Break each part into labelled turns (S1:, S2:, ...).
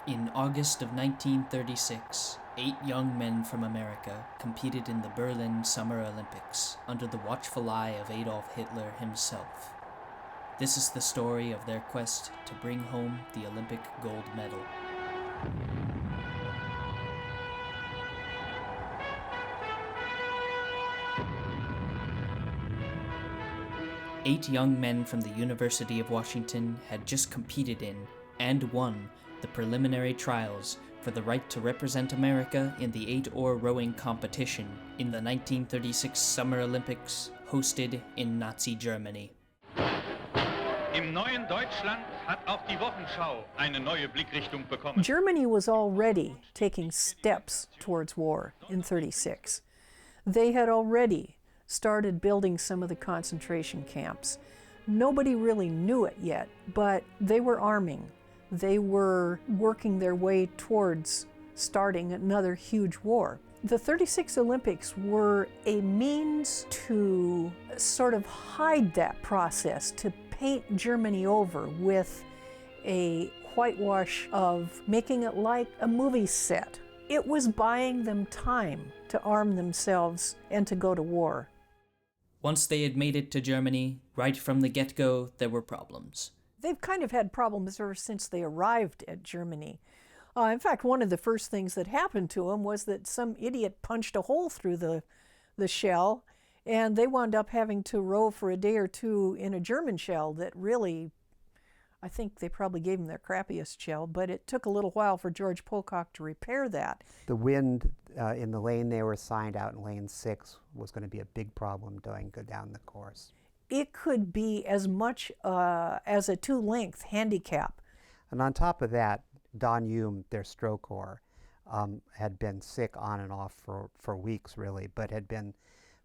S1: In August of 1936, 8 young men from America competed in the Berlin Summer Olympics under the watchful eye of Adolf Hitler himself. This is the story of their quest to bring home the Olympic gold medal. Eight young men from the University of Washington had just competed in, and won, the preliminary trials for the right to represent America in the 8-oar rowing competition in the 1936 Summer Olympics hosted in Nazi Germany.
S2: Im neuen Deutschland hat auch die Wochenschau eine neue Blickrichtung bekommen.
S3: Germany was already taking steps towards war in 1936. They had already started building some of the concentration camps. Nobody really knew it yet, but they were arming. They were working their way towards starting another huge war. The 1936 Olympics were a means to sort of hide that process, to paint Germany over with a whitewash of making it like a movie set. It was buying them time to arm themselves and to go to war.
S1: Once they had made it to Germany, right from the get-go, there were problems.
S3: They've kind of had problems ever since they arrived at Germany. In fact, one of the first things that happened to them was that some idiot punched a hole through the shell, and they wound up having to row for a day or two in a German shell that really, I think they probably gave them their crappiest shell, but it took a little while for George Pocock to repair that.
S4: The wind in the lane they were assigned out in lane 6 was going to be a big problem go down the course.
S3: It could be as much as a 2-length handicap.
S4: And on top of that, Don Hume, their stroke oar, had been sick on and off for weeks really, but had been,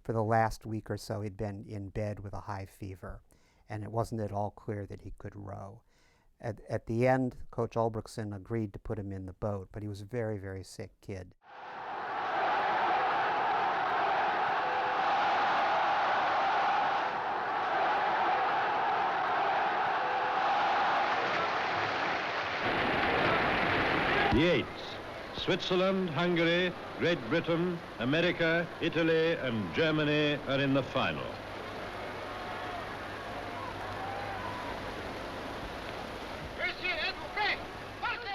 S4: for the last week or so, he'd been in bed with a high fever, and it wasn't at all clear that he could row. At the end, Coach Ulbrichtson agreed to put him in the boat, but he was a very, very sick kid.
S5: The 8, Switzerland, Hungary, Great Britain, America, Italy, and Germany are in the final.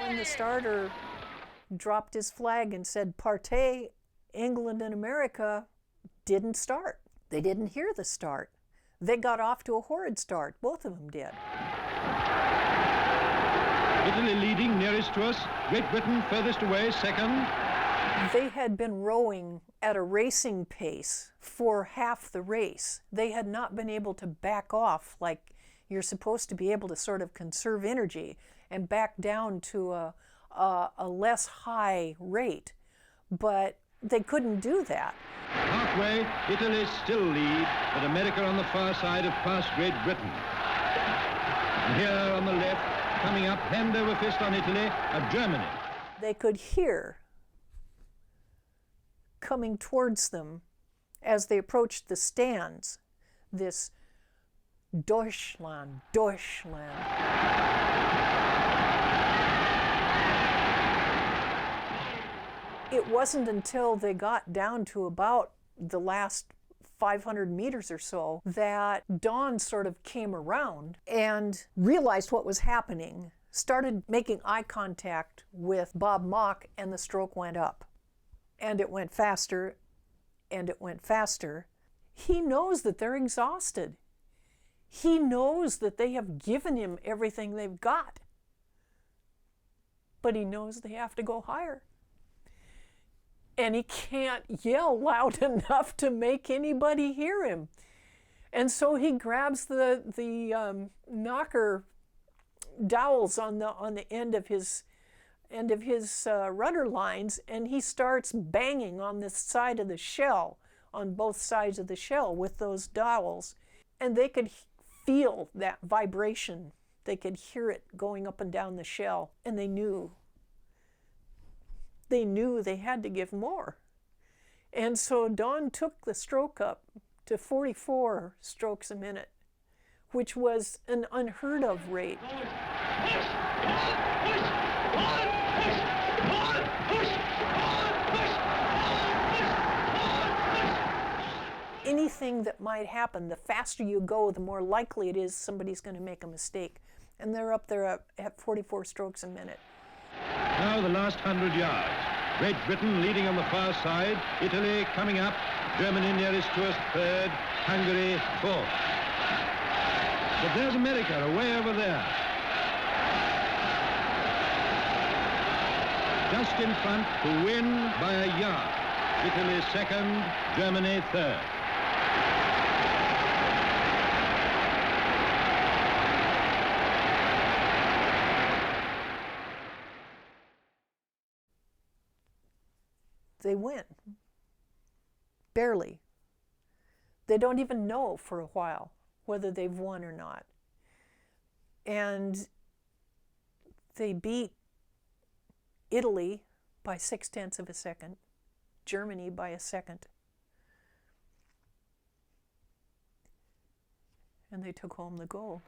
S3: When the starter dropped his flag and said "Partey," England and America didn't start. They didn't hear the start. They got off to a horrid start. Both of them did.
S5: Italy leading nearest to us, Great Britain furthest away, second.
S3: They had been rowing at a racing pace for half the race. They had not been able to back off like you're supposed to be able to sort of conserve energy and back down to a less high rate. But they couldn't do that.
S5: Halfway, Italy still lead, but America on the far side have passed Great Britain. And here on the left, coming up hand over fist on Italy, are Germany.
S3: They could hear coming towards them as they approached the stands this Deutschland, Deutschland. It wasn't until they got down to about the last 500 meters or so that Don sort of came around and realized what was happening, started making eye contact with Bob Mock, and the stroke went up. And it went faster, and it went faster. He knows that they're exhausted. He knows that they have given him everything they've got. But he knows they have to go higher. And he can't yell loud enough to make anybody hear him. And so he grabs the knocker dowels on the end of his rudder lines, and he starts banging on the side of the shell, on both sides of the shell with those dowels. And they could feel that vibration. They could hear it going up and down the shell, and they knew they had to give more. And so Don took the stroke up to 44 strokes a minute, which was an unheard of rate. Anything that might happen, the faster you go, the more likely it is somebody's going to make a mistake. And they're up there at 44 strokes a minute.
S5: Now the last 100 yards. Great Britain leading on the far side, Italy coming up, Germany nearest to us third, Hungary fourth. But there's America away over there. Just in front to win by a yard. Italy second, Germany third.
S3: They win. Barely. They don't even know for a while whether they've won or not. And they beat Italy by 0.6 of a second, Germany by a second. And they took home the gold.